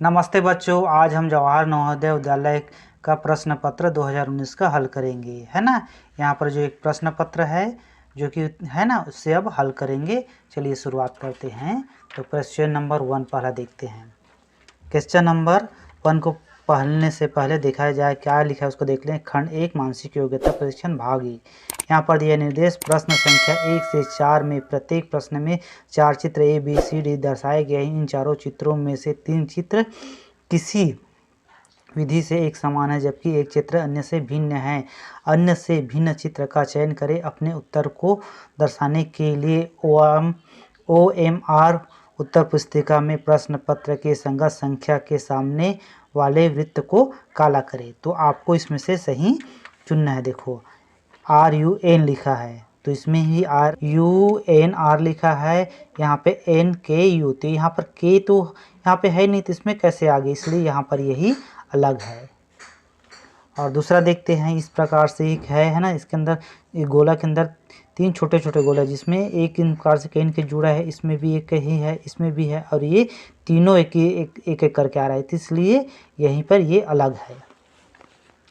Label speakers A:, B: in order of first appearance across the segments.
A: नमस्ते बच्चों, आज हम जवाहर नवोदय विद्यालय का प्रश्न पत्र 2019 का हल करेंगे, है ना। यहाँ पर जो एक प्रश्न पत्र है जो कि है ना, उससे अब हल करेंगे। चलिए शुरुआत करते हैं। तो क्वेश्चन नंबर 1 पहला देखते हैं। क्वेश्चन नंबर 1 को पढ़ने से पहले देखा जाए क्या लिखा है उसको देख लें। खंड 1 मानसिक योग्यता परीक्षण भाग ई। यहाँ पर दिया निर्देश प्रश्न संख्या 1 से 4 में प्रत्येक प्रश्न में 4 चित्र ए बी सी डी दर्शाए गए हैं। इन चारों चित्रों में से 3 चित्र किसी विधि से एक समान है जबकि एक चित्र अन्य से भिन्न है। अन्य से भिन्न चित्र का चयन करें। अपने उत्तर को दर्शाने के लिए OMR उत्तर पुस्तिका में प्रश्न पत्र के संगत संख्या के सामने वाले वृत्त को काला करें। तो आपको इसमें से सही चुनना है। देखो RUN लिखा है तो इसमें ही RUNR लिखा है, यहाँ पे NKU। तो यहाँ पर K तो यहाँ पे है नहीं तो इसमें कैसे आ गई, इसलिए यहाँ पर यही अलग है। और दूसरा देखते हैं। इस प्रकार से एक है ना, इसके अंदर एक गोला के अंदर 3 छोटे छोटे गोले जिसमें एक इन प्रकार से कहीं के जुड़ा है, इसमें भी एक ही है, इसमें भी है, और ये तीनों एक करके आ रहा है, तो इसलिए यहीं पर ये अलग है।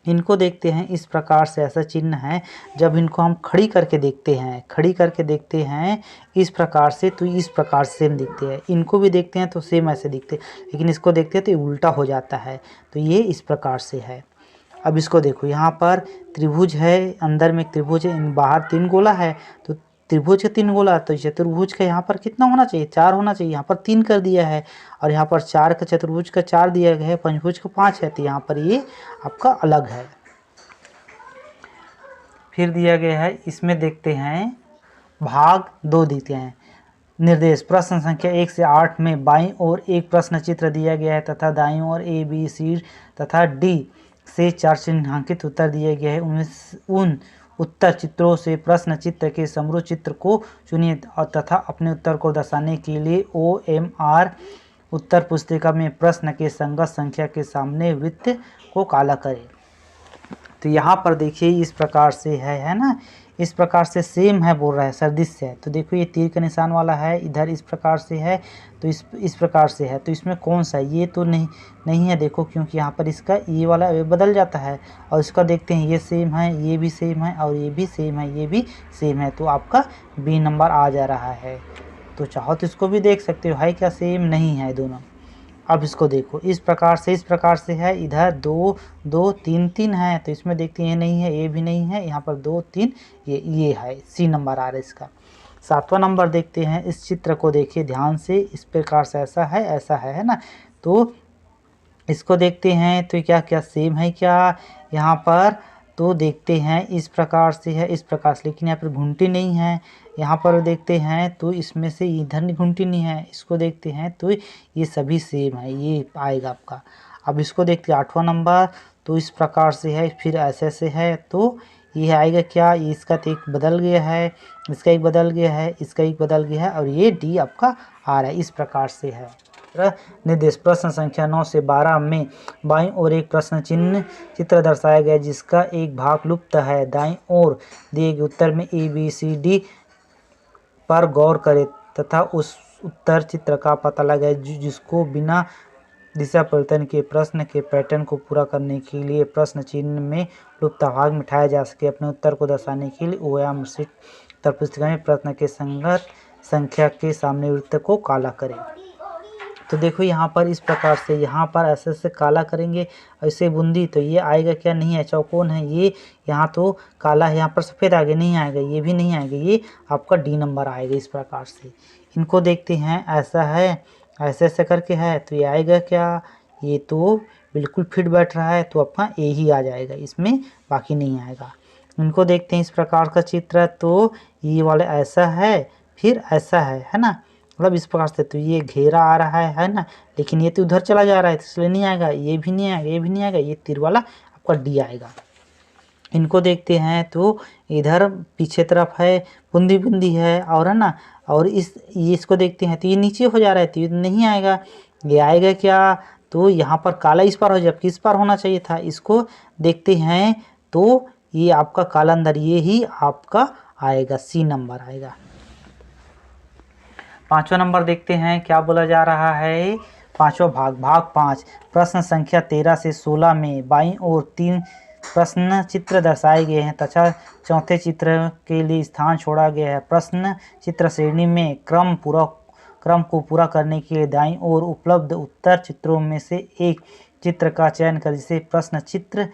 A: इनको देखते हैं। इस प्रकार से ऐसा चिन्ह है। जब इनको हम खड़ी करके देखते हैं इस प्रकार से, तो इस प्रकार से सेम दिखते हैं। इनको भी देखते हैं तो सेम ऐसे दिखते हैं, लेकिन इसको देखते हैं तो ये उल्टा हो जाता है। तो ये इस प्रकार से है। अब इसको देखो, यहाँ पर त्रिभुज है, अंदर में एक त्रिभुज है, बाहर 3 गोला है। तो त्रिभुज का 3 गोला, तो चतुर्भुज का यहाँ पर कितना होना चाहिए, 4 होना चाहिए। यहाँ पर 3 कर दिया है, और यहाँ पर 4 का चतुर्भुज का 4 दिया गया है, पंचभुज का 5 है, तो यहाँ पर ये आपका अलग है। फिर दिया गया है, इसमें देखते हैं भाग 2 देते हैं। निर्देश प्रश्न संख्या 1 से 8 में बाईं ओर एक प्रश्न चित्र दिया गया है तथा दाईं ओर A, B, C तथा D से 4 चिन्हांकित उत्तर दिए गए हैं। उन उत्तर चित्रों से प्रश्न चित्र के समरूप चित्र को चुनिए तथा अपने उत्तर को दर्शाने के लिए OMR उत्तर पुस्तिका में प्रश्न के संगत संख्या के सामने वृत्त को काला करें। तो यहाँ पर देखिए इस प्रकार से है ना, इस प्रकार से सेम है बोल रहा है, सदृश है। तो देखो ये तीर का निशान वाला है, इधर इस प्रकार से है, तो इस प्रकार से है। तो इसमें कौन सा, ये तो नहीं है देखो, क्योंकि यहाँ पर इसका ये वाला बदल जाता है। और इसका देखते हैं, ये सेम है, ये भी सेम है, और ये भी सेम है, ये भी सेम है। तो आपका B नंबर आ जा रहा है। तो चाहो तो इसको भी देख सकते हो, है क्या सेम, नहीं है दोनों। अब इसको देखो, इस प्रकार से है, इधर 2 2 3 3 है, तो इसमें देखते हैं ये नहीं है, ये भी नहीं है, यहाँ पर 2 3 ये है, C नंबर आ रहा है इसका। 7वां नंबर देखते हैं। इस चित्र को देखिए ध्यान से, इस प्रकार से ऐसा है ना। तो इसको देखते हैं तो क्या क्या सेम है क्या यहाँ पर, तो देखते हैं इस प्रकार से है, इस प्रकार से, लेकिन यहाँ पर घुंटी नहीं है। यहाँ पर देखते हैं तो इसमें से इधर घुंटी नहीं है। इसको देखते हैं तो ये सभी सेम है, ये आएगा आपका। अब इसको देखते हैं 8वां नंबर, तो इस प्रकार से है, फिर ऐसे है, तो ये आएगा क्या, इसका तो एक बदल गया है, इसका एक बदल गया है, इसका एक बदल गया है, और ये D आपका आ रहा है। इस प्रकार से है। निर्देश प्रश्न संख्या 9 से 12 में बाईं ओर एक प्रश्न चित्र दर्शाया गया जिसका एक भाग लुप्त है। दाईं ओर दिए गए उत्तर में A, B, C, D पर गौर करें तथा उस उत्तर चित्र का पता लगाएं जिसको बिना दिशा परिवर्तन के प्रश्न के पैटर्न को पूरा करने के लिए प्रश्न चिन्ह में लुप्त भाग मिटाया जा सके। अपने उत्तर को दर्शाने के लिए OMR उत्तर पुस्तिका में प्रश्न के संगत संख्या के सामने वृत्त को काला करें। तो देखो यहाँ पर इस प्रकार से, यहाँ पर ऐसे काला करेंगे, ऐसे बूंदी, तो ये आएगा क्या, नहीं है, चौकोन है ये, यहाँ तो काला है, यहाँ पर सफ़ेद आगे नहीं आएगा, ये भी नहीं आएगा, ये आपका D नंबर आएगा। इस प्रकार से इनको देखते हैं, ऐसा है, ऐसे करके है, तो ये आएगा क्या, ये तो बिल्कुल फिट बैठ रहा है, तो आपका A ही आ जाएगा, इसमें बाकी नहीं आएगा। इनको देखते हैं इस प्रकार का चित्र, तो ये वाले ऐसा है, फिर ऐसा है ना, मतलब इस प्रकार से। तो ये घेरा आ रहा है ना, लेकिन ये तो उधर चला जा रहा है, इसलिए नहीं आएगा, ये भी नहीं आएगा, ये भी नहीं आएगा, ये तीर वाला आपका D आएगा। इनको देखते हैं तो इधर पीछे तरफ है, बूंदी बूंदी है, और है ना, और ये इसको देखते हैं तो ये नीचे हो जा रहा है, तो ये नहीं आएगा। ये आएगा क्या, तो यहाँ पर काला इस पार हो, जबकि इस पार होना चाहिए था। इसको देखते हैं तो ये आपका काला अंदर, ये ही आपका आएगा, C नंबर आएगा। 5वां नंबर देखते हैं क्या बोला जा रहा है। पांचवा भाग, भाग 5, प्रश्न संख्या 13 से 16 में बाईं ओर 3 प्रश्न चित्र दर्शाए गए हैं तथा चौथे चित्र के लिए स्थान छोड़ा गया है। प्रश्न चित्र श्रेणी में क्रम को पूरा करने के लिए दाईं ओर उपलब्ध उत्तर चित्रों में से एक चित्र का चयन कर जिसे प्रश्न चित्र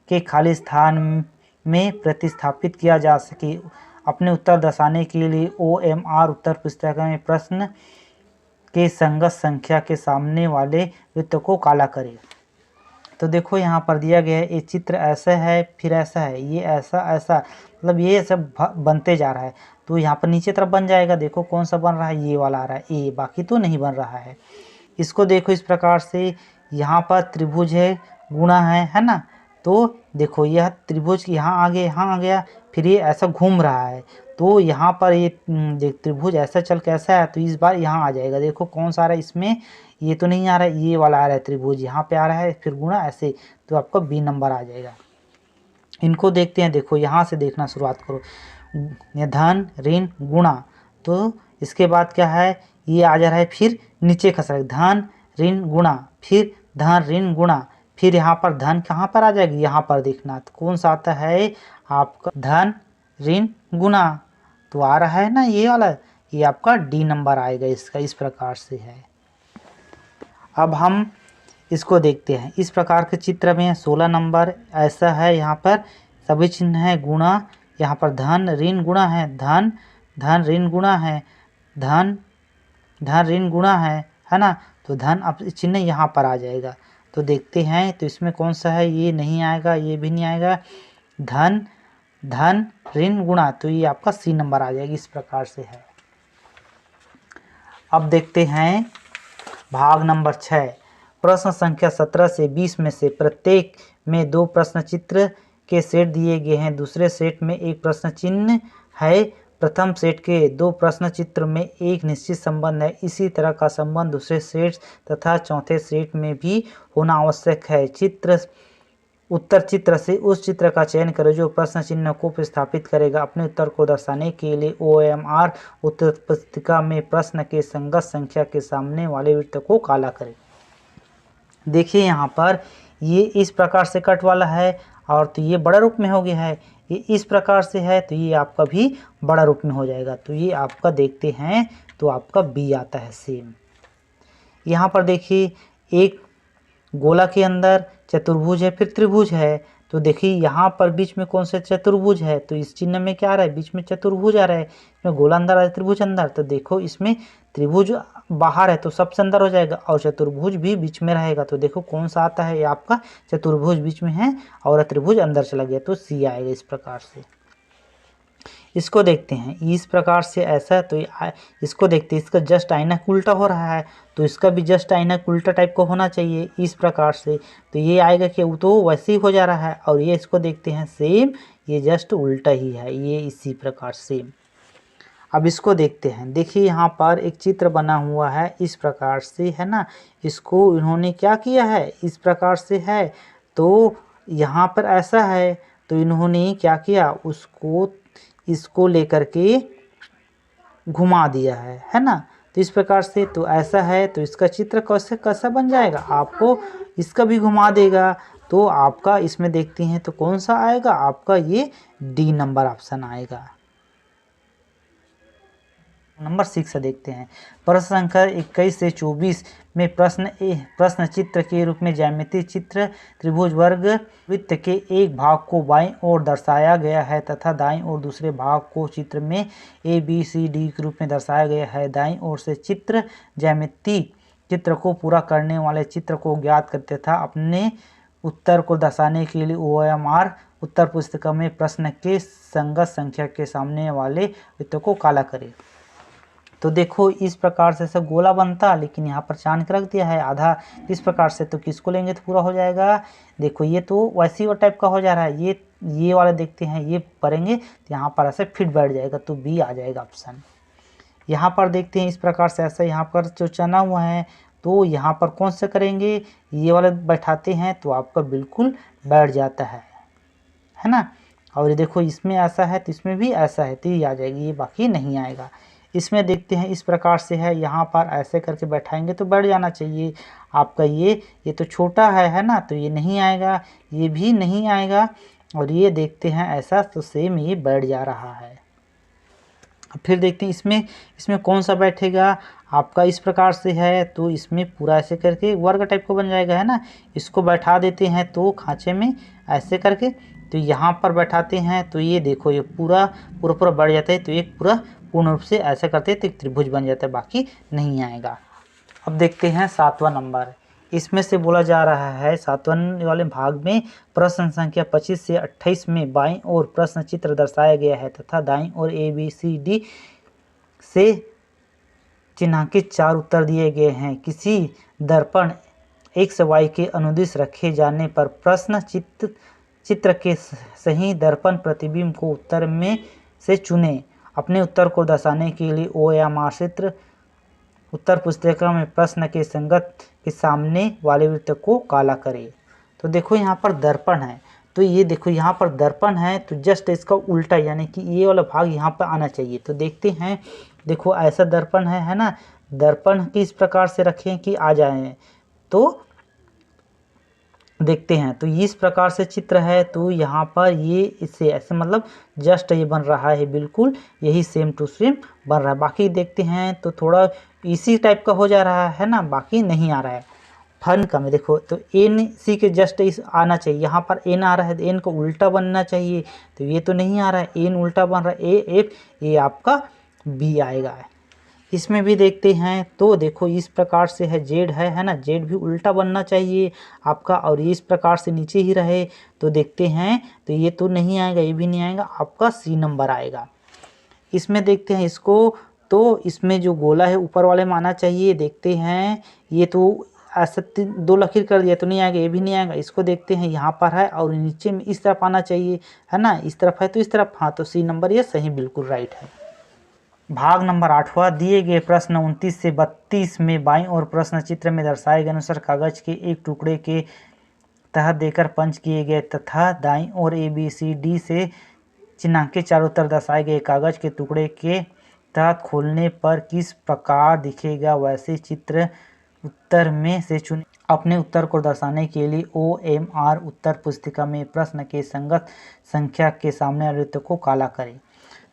A: के खाली स्थान में प्रतिस्थापित किया जा सके। अपने उत्तर दर्शाने के लिए OMR उत्तर पुस्तिका में प्रश्न के संगत संख्या के सामने वाले वृत्त को काला करें। तो देखो यहाँ पर दिया गया है, ये चित्र ऐसा है, फिर ऐसा है, ये ऐसा ऐसा, मतलब ये सब बनते जा रहा है। तो यहाँ पर नीचे तरफ बन जाएगा। देखो कौन सा बन रहा है, ये वाला आ रहा है, ये, बाकी तो नहीं बन रहा है। इसको देखो इस प्रकार से, यहाँ पर त्रिभुज है, गुणा है ना। तो देखो यह त्रिभुज यहाँ आ गया, फिर ये ऐसा घूम रहा है। तो यहाँ पर ये त्रिभुज ऐसा चल कैसा है, तो इस बार यहाँ आ जाएगा। देखो कौन सा आ रहा है इसमें, ये तो नहीं आ रहा है, ये वाला आ रहा है त्रिभुज, यहाँ पे आ रहा है, फिर गुणा ऐसे, तो आपका B नंबर आ जाएगा। इनको देखते हैं। देखो यहाँ से देखना शुरुआत करो, धन ऋण गुणा, तो इसके बाद क्या है, ये आ जा रहा है, फिर नीचे खस रहा है, धन ऋण गुणा, फिर धन ऋण गुणा, फिर यहाँ पर धन कहाँ पर आ जाएगी, यहाँ पर देखना। तो कौन सा आता है आपका, धन ऋण गुणा, तो आ रहा है ना ये वाला, ये आपका D नंबर आएगा इसका। इस प्रकार से है। अब हम इसको देखते हैं। इस प्रकार के चित्र में 16 नंबर ऐसा है, यहाँ पर सभी चिन्ह है, गुणा, यहाँ पर धन ऋण गुणा है, धन धन ऋण गुणा है, धन धन ऋण गुणा है ना। तो धन अब चिन्ह यहाँ पर आ जाएगा। तो देखते हैं, तो इसमें कौन सा है, ये नहीं आएगा, ये भी नहीं आएगा, धन धन ऋण गुणा, तो ये आपका C नंबर आ जाएगी। इस प्रकार से है। अब देखते हैं भाग नंबर 6, प्रश्न संख्या 17 से 20 में से प्रत्येक में 2 प्रश्न चित्र के सेट दिए गए हैं। दूसरे सेट में एक प्रश्न चिन्ह है। प्रथम सेट के 2 प्रश्न चित्र में एक निश्चित संबंध है। इसी तरह का संबंध दूसरे सेट तथा चौथे सेट में भी होना आवश्यक है। उत्तर चित्र से उस चित्र का चयन करें जो प्रश्न चिन्ह को प्रतिस्थापित करेगा। अपने उत्तर को दर्शाने के लिए OMR उत्तर पुस्तिका में प्रश्न के संगत संख्या के सामने वाले वृत्त को काला करें। देखिए यहाँ पर ये इस प्रकार से कट वाला है, और तो ये बड़ा रूप में हो गया है। ये इस प्रकार से है, तो ये आपका भी बड़ा रूप में हो जाएगा। तो ये आपका देखते हैं, तो आपका B आता है सेम। यहाँ पर देखिए एक गोला के अंदर चतुर्भुज है, फिर त्रिभुज है। तो देखिए यहाँ पर बीच में कौन सा चतुर्भुज है, तो इस चिन्ह में क्या आ रहा है, बीच में चतुर्भुज आ रहा है। इसमें गोला अंदर आ रहा है, त्रिभुज अंदर। तो देखो इसमें त्रिभुज बाहर है तो सबसे अंदर हो जाएगा, और चतुर्भुज भी बीच में रहेगा। तो देखो कौन सा आता है, ये आपका चतुर्भुज बीच में है और त्रिभुज अंदर चला गया, तो C आएगा। इस प्रकार से इसको देखते हैं। इस प्रकार से ऐसा, तो इसको देखते हैं, इसका जस्ट आइनक उल्टा हो रहा है, तो इसका भी जस्ट आइनक उल्टा टाइप का होना चाहिए। इस प्रकार से तो ये आएगा कि वो तो वैसे ही हो जा रहा है। और ये इसको देखते हैं, सेम, ये जस्ट उल्टा ही है, ये इसी प्रकार सेम। अब इसको देखते हैं। देखिए यहाँ पर एक चित्र बना हुआ है, इस प्रकार से है ना। इसको इन्होंने क्या किया है, इस प्रकार से है। तो यहाँ पर ऐसा है, तो इन्होंने क्या किया, इसको लेकर के घुमा दिया है ना। तो इस प्रकार से, तो ऐसा है, तो इसका चित्र कैसा बन जाएगा, आपको इसका भी घुमा देगा। तो आपका इसमें देखते हैं, तो कौन सा आएगा आपका, ये D नंबर ऑप्शन आएगा। नंबर 6 देखते हैं। प्रश्न संख्या 21 से 24 में प्रश्न चित्र के रूप में ज्यामितीय चित्र त्रिभुज वर्ग वृत्त के एक भाग को बाईं ओर दर्शाया गया है तथा दाईं ओर दूसरे भाग को चित्र में ABCD के रूप में दर्शाया गया है। दाईं ओर से चित्र ज्यामितीय चित्र को पूरा करने वाले चित्र को ज्ञात करते था। अपने उत्तर को दर्शाने के लिए OMR उत्तर पुस्तिका में प्रश्न के संगत संख्या के सामने वाले वृत्त को काला करें। तो देखो इस प्रकार से सब गोला बनता, लेकिन यहाँ पर छान के रख दिया है आधा। इस प्रकार से तो किसको लेंगे तो पूरा हो जाएगा। देखो ये तो वैसी वो टाइप का हो जा रहा है, ये वाला देखते हैं, ये करेंगे तो यहाँ पर ऐसे फिट बैठ जाएगा, तो B आ जाएगा ऑप्शन। यहाँ पर देखते हैं इस प्रकार से ऐसा यहाँ पर जो चना हुआ है, तो यहाँ पर कौन से करेंगे, ये वाले बैठाते हैं, तो आपका बिल्कुल बैठ जाता है ना। और ये देखो इसमें ऐसा है, तो इसमें भी ऐसा है, तो ये आ जाएगी, ये बाकी नहीं आएगा। इसमें देखते हैं इस प्रकार से है, यहाँ पर ऐसे करके बैठाएंगे तो बैठ जाना चाहिए आपका। ये तो छोटा है ना, तो ये नहीं आएगा, ये भी नहीं आएगा, और ये देखते हैं ऐसा, तो सेम ये बैठ जा रहा है। अब फिर देखते हैं इसमें कौन सा बैठेगा आपका। इस प्रकार से है तो इसमें पूरा ऐसे करके वर्ग टाइप का बन जाएगा, है ना। इसको बैठा देते हैं तो खांचे में ऐसे करके, तो यहाँ पर बैठाते हैं तो ये देखो ये पूरा बढ़ जाता है, तो एक पूरा पूर्ण रूप से ऐसा करते हैं तो एक त्रिभुज बन जाता है, बाकी नहीं आएगा। अब देखते हैं 7वां नंबर। इसमें से बोला जा रहा है 7वें वाले भाग में प्रश्न संख्या 25 से 28 में बाईं ओर प्रश्न चित्र दर्शाया गया है तथा दाईं ओर ABCD से चिन्हांकित 4 उत्तर दिए गए हैं। किसी दर्पण X Y के अनुदिश रखे जाने पर प्रश्न चित्र के सही दर्पण प्रतिबिंब को उत्तर में से चुनें। अपने उत्तर को दर्शाने के लिए OMR चित्र उत्तर पुस्तिका में प्रश्न के संगत के सामने वाले वृत्त को काला करें। तो देखो यहाँ पर दर्पण है, तो ये देखो यहाँ पर दर्पण है, तो जस्ट इसका उल्टा यानी कि ये वाला भाग यहाँ पर आना चाहिए। तो देखते हैं, देखो ऐसा दर्पण है ना, दर्पण किस प्रकार से रखें कि आ जाए, तो देखते हैं। तो इस प्रकार से चित्र है, तो यहाँ पर ये इससे ऐसे मतलब जस्ट ये बन रहा है, बिल्कुल यही सेम टू सेम बन रहा है। बाकी देखते हैं तो थोड़ा इसी टाइप का हो जा रहा है ना, बाकी नहीं आ रहा है। फन कम है, देखो तो एन सी के जस्ट इस आना चाहिए, यहाँ पर एन आ रहा है तो एन को उल्टा बनना चाहिए, तो ये तो नहीं आ रहा है, एन उल्टा बन रहा है, ए एफ, ये आपका बी आएगा। इसमें भी देखते हैं तो देखो इस प्रकार से है, जेड है ना, जेड भी उल्टा बनना चाहिए आपका, और इस प्रकार से नीचे ही रहे, तो देखते हैं तो ये तो नहीं आएगा, ये भी नहीं आएगा, आपका सी नंबर आएगा। इसमें देखते हैं इसको, तो इसमें जो गोला है ऊपर वाले में आना चाहिए, देखते हैं ये तो ऐसा 2 लकीर कर दिया तो नहीं आएगा, ये भी नहीं आएगा। इसको देखते हैं यहाँ पर है और नीचे में इस तरफ आना चाहिए, है ना, इस तरफ है तो इस तरफ, हाँ तो सी नंबर ये सही बिल्कुल राइट है। भाग नंबर 8वां। दिए गए प्रश्न 29 से 32 में बाईं ओर प्रश्न चित्र में दर्शाए गए अनुसार कागज के एक टुकड़े के तहत देकर पंच किए गए तथा दाईं ओर ABCD से चिन्हांकित 4 उत्तर दर्शाए गए कागज के टुकड़े के तहत खोलने पर किस प्रकार दिखेगा, वैसे चित्र उत्तर में से चुने। अपने उत्तर को दर्शाने के लिए OMR उत्तर पुस्तिका में प्रश्न के संगत संख्या के सामने वृत्त को काला करें।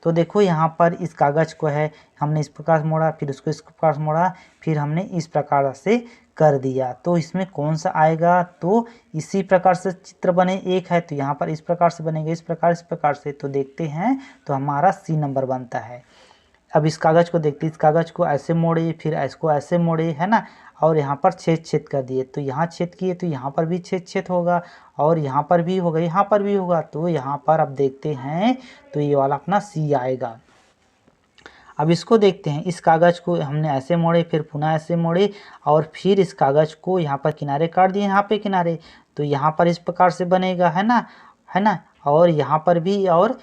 A: तो देखो यहाँ पर इस कागज को है, हमने इस प्रकार से मोड़ा, फिर उसको इस प्रकार से मोड़ा, फिर हमने इस प्रकार से कर दिया, तो इसमें कौन सा आएगा, तो इसी प्रकार से चित्र बने, एक है तो यहाँ पर इस प्रकार से बनेगा, इस प्रकार से, तो देखते हैं तो हमारा सी नंबर बनता है। अब इस कागज को देखते हैं, इस कागज को ऐसे मोड़े, फिर इसको ऐसे मोड़े, है ना, और यहाँ पर छेद कर दिए, तो यहाँ छेद किए तो यहाँ पर भी छेद होगा, और यहाँ पर भी होगा, यहाँ पर भी होगा, तो यहाँ पर अब देखते हैं तो ये वाला अपना सी आएगा। अब इसको देखते हैं, इस कागज को हमने ऐसे मोड़े, फिर पुनः ऐसे मोड़े, और फिर इस कागज को यहाँ पर किनारे काट दिए, यहाँ पे किनारे, तो यहाँ पर इस प्रकार से बनेगा, है ना, और यहाँ पर भी, और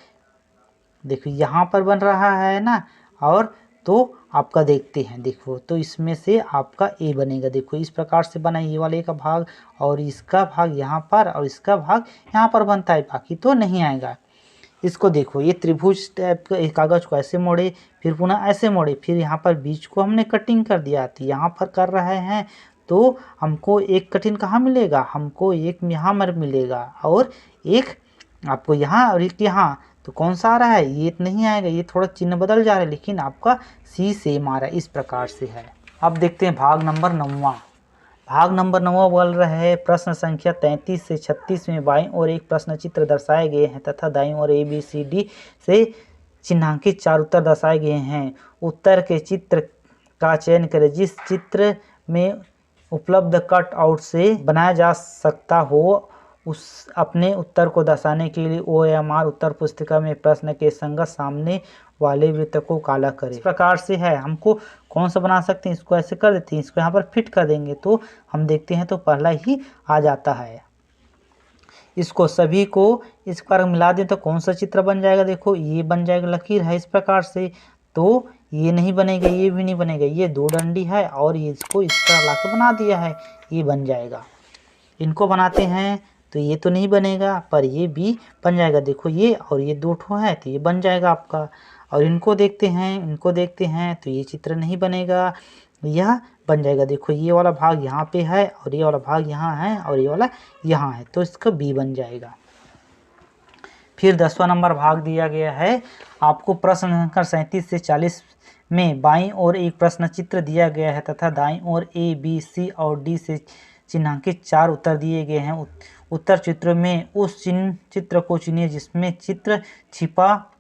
A: देखो यहाँ पर बन रहा है ना, और तो आपका देखते हैं, देखो तो इसमें से आपका ए बनेगा, देखो इस प्रकार से बना, ये वाले का भाग और इसका भाग यहाँ पर और इसका भाग यहाँ पर बनता है, बाकी तो नहीं आएगा। इसको देखो, ये त्रिभुज टाइप का कागज को ऐसे मोड़े, फिर पुनः ऐसे मोड़े, फिर यहाँ पर बीच को हमने कटिंग कर दिया, तो यहाँ पर कर रहे हैं तो हमको एक कटिंग कहाँ मिलेगा, हमको एक यहाँ पर मिलेगा और एक आपको यहाँ और एक यहाँ, तो कौन सा आ रहा है, ये नहीं आएगा, ये थोड़ा चिन्ह बदल जा रहा है, लेकिन आपका सी सेम आ रहा है, इस प्रकार से है। अब देखते हैं भाग नंबर 9वां। भाग नंबर 9वां बोल रहा है प्रश्न संख्या 33 से 36 में बाईं ओर एक प्रश्न चित्र दर्शाए गए हैं तथा दाईं ओर ABCD से चिन्हांकित 4 उत्तर दर्शाए गए हैं। उत्तर के चित्र का चयन करें जिस चित्र में उपलब्ध कट आउट से बनाया जा सकता हो, उस अपने उत्तर को दर्शाने के लिए OMR उत्तर पुस्तिका में प्रश्न के संगत सामने वाले वृत्त को काला करें। इस प्रकार से है, हमको कौन सा बना सकते हैं, इसको ऐसे कर देते हैं, इसको यहाँ पर फिट कर देंगे तो हम देखते हैं तो पहला ही आ जाता है। इसको सभी को इस पर मिला दें तो कौन सा चित्र बन जाएगा, देखो ये बन जाएगा, लकीर है इस प्रकार से, तो ये नहीं बनेगा, ये भी नहीं बनेगा, ये 2 डंडी है और ये इसको इस तरह ला के बना दिया है, ये बन जाएगा। इनको बनाते हैं तो ये तो नहीं बनेगा, पर ये भी बन जाएगा, देखो ये और ये 2 ठो है तो ये बन जाएगा आपका। और इनको देखते हैं तो ये चित्र नहीं बनेगा, यह बन जाएगा। देखो ये वाला भाग यहाँ पे है और ये वाला भाग यहाँ है और ये वाला यहाँ है, तो इसका बी बन जाएगा। फिर 10वां नंबर भाग दिया गया है आपको, प्रश्न संख्या 37 से 40 में बाईं ओर एक प्रश्न चित्र दिया गया है तथा दाईं ओर ए, बी, सी और डी से चिन्हांकित 4 उत्तर दिए गए हैं। उत्तर चित्र में उस चित्र को चुनिए जिसमें चित्र छिपा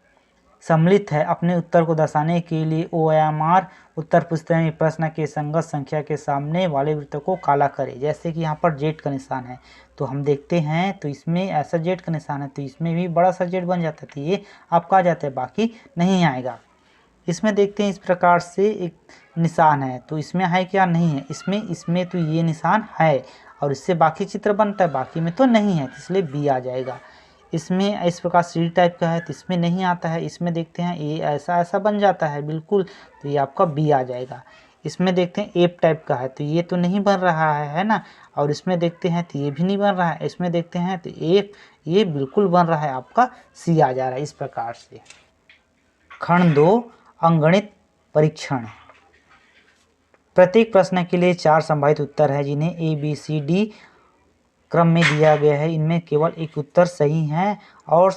A: सम्मिलित है। अपने उत्तर को दर्शाने के लिए OMR उत्तर पुस्तिका में प्रश्न के संगत संख्या के सामने वाले वृत्त को काला करें। जैसे कि यहाँ पर जेड का निशान है तो हम देखते हैं तो इसमें ऐसा जेड का निशान है तो इसमें भी बड़ा सा जेड बन जाता है, तो ये आपका आ जाता है, बाकी नहीं आएगा। इसमें देखते हैं इस प्रकार से एक निशान है तो इसमें है क्या, नहीं है। इसमें तो ये निशान है और इससे बाकी चित्र बनता है, बाकी में तो नहीं है, इसलिए बी आ जाएगा। इसमें इस प्रकार सी टाइप का है तो इसमें नहीं आता है। इसमें देखते हैं ये ऐसा बन जाता है बिल्कुल, तो ये आपका बी आ जाएगा। इसमें देखते हैं एप टाइप का है तो ये तो नहीं बन रहा है ना, और इसमें देखते हैं तो ये भी नहीं बन रहा है। इसमें देखते हैं तो एप ये बिल्कुल बन रहा है, आपका सी आ जा रहा है। इस प्रकार से खंड 2 अंकगणित परीक्षण। प्रत्येक प्रश्न के लिए 4 संभावित उत्तर है जिन्हें ए, बी, सी, डी क्रम में दिया गया है। इनमें केवल एक उत्तर सही है और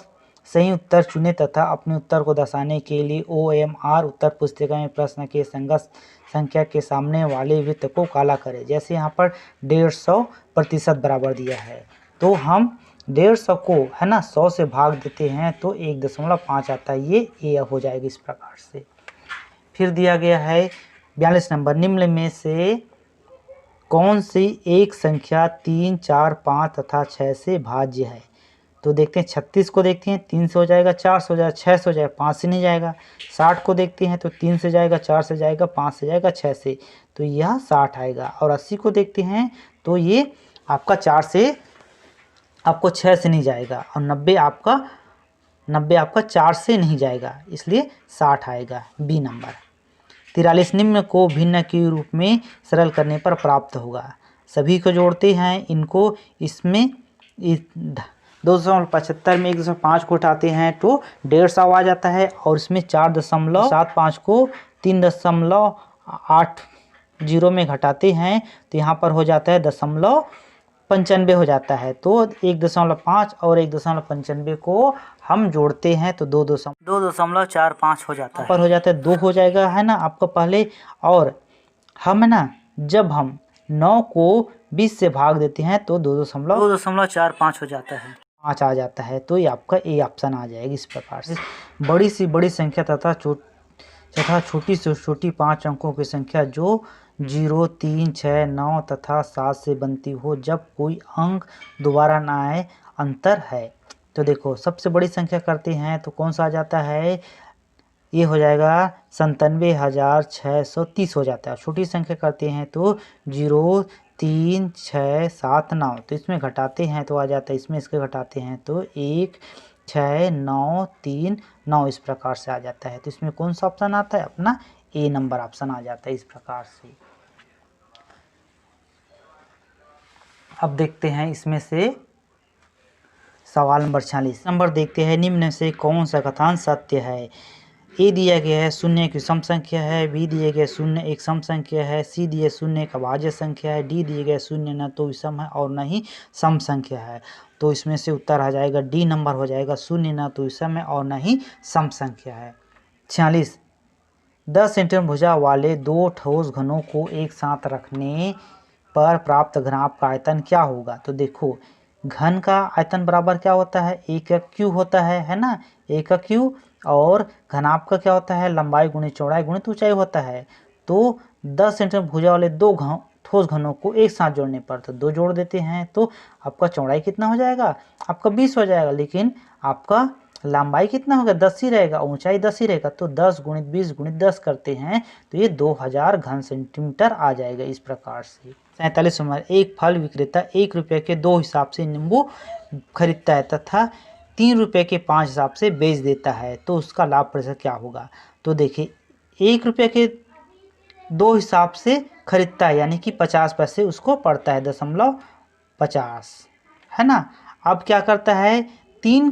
A: सही उत्तर चुने तथा अपने उत्तर को दर्शाने के लिए OMR उत्तर पुस्तिका में प्रश्न के संगत संख्या के सामने वाले वृत्त को काला करें। जैसे यहाँ पर 150% बराबर दिया है तो हम 150 को है ना 100 से भाग देते हैं तो 1.5 आता है, ये ए हो जाएगा इस प्रकार से। फिर दिया गया है 42 नंबर, निम्न में से कौन सी एक संख्या 3, 4, 5 तथा 6 से भाज्य है। तो देखते हैं 36 को देखते हैं 3 से हो जाएगा, 4 से हो जाएगा, 6 से हो जाएगा, 5 से नहीं जाएगा। 60 को देखते हैं तो 3 से जाएगा, 4 से जाएगा, 5 से जाएगा, 6 से, तो यह 60 आएगा। और 80 को देखते हैं तो ये आपका 4 से आपको 6 से नहीं जाएगा और 90 आपका 4 से नहीं जाएगा, इसलिए 60 आएगा, बी नंबर। 43 निम्न को भिन्न के रूप में सरल करने पर प्राप्त होगा। सभी को जोड़ते हैं इनको, इसमें 2.75 में 1.5 को उठाते हैं तो 150 आ जाता है और इसमें 4.75 को 3.80 में घटाते हैं तो यहाँ पर हो जाता है 0.95 हो जाता है। तो 1.5 और 1.95 को हम जोड़ते हैं तो 2.45 हो जाता है, पर हो जाता है 2 हो जाएगा है ना आपका पहले। और हम है ना जब हम 9 को 20 से भाग देते हैं तो 2.45 हो जाता है, 5 आ जाता है, तो ये आपका ए ऑप्शन आ जाएगा। इस प्रकार से बड़ी से बड़ी संख्या तथा छोटी से छोटी 5 अंकों की संख्या जो 0, 3, 6, 9 तथा 7 से बनती हो जब कोई अंक दोबारा न आए, अंतर है। तो देखो सबसे बड़ी संख्या करते हैं तो कौन सा आ जाता है, ये हो जाएगा 97,630 हो जाता है। छोटी संख्या करते हैं तो 0, 3, 6, 7, 9, तो इसमें घटाते हैं तो आ जाता है, इसमें इसके घटाते हैं तो 1, 6, 9, 3, 9 इस प्रकार से आ जाता है। तो इसमें कौन सा ऑप्शन आता है, अपना ए नंबर ऑप्शन आ जाता है इस प्रकार से। अब देखते हैं इसमें से सवाल नंबर 46 नंबर देखते हैं, निम्न से कौन सा कथन सत्य है। ए दिया गया है 0 एक विषम संख्या है, बी दिया गया 0 एक सम संख्या है, सी दिया 0 एक अभाज्य संख्या है, डी दिया गया 0 न तो विषम है और न ही सम संख्या है। तो इसमें से उत्तर आ जाएगा डी नंबर हो जाएगा, 0 न तो विषम है और न ही सम संख्या है। 46 10 सेंटीमीटर भुजा वाले 2 ठोस घनों को एक साथ रखने पर प्राप्त घनाभ का आयतन क्या होगा। तो देखो घन का आयतन बराबर क्या होता है, ए का क्यू होता है ना, ए का क्यू, और घनाभ का क्या होता है, लंबाई गुणित चौड़ाई गुणित ऊंचाई होता है। तो 10 सेंटीमीटर भुजा वाले 2 ठोस घनों को एक साथ जोड़ने पर तो 2 जोड़ देते हैं तो आपका चौड़ाई कितना हो जाएगा, आपका 20 हो जाएगा, लेकिन आपका लंबाई कितना होगा, 10 ही रहेगा, ऊंचाई 10 ही रहेगा। तो 10 गुणित 20 गुणित 10 करते हैं तो ये 2000 घन सेंटीमीटर आ जाएगा इस प्रकार से। 47 नंबर, एक फल विक्रेता 1 रुपये के 2 हिसाब से नींबू खरीदता है तथा 3 रुपये के 5 हिसाब से बेच देता है, तो उसका लाभ प्रतिशत क्या होगा। तो देखिए 1 रुपये के 2 हिसाब से खरीदता है यानी कि 50 पैसे उसको पड़ता है, 0.50 है ना। अब क्या करता है 3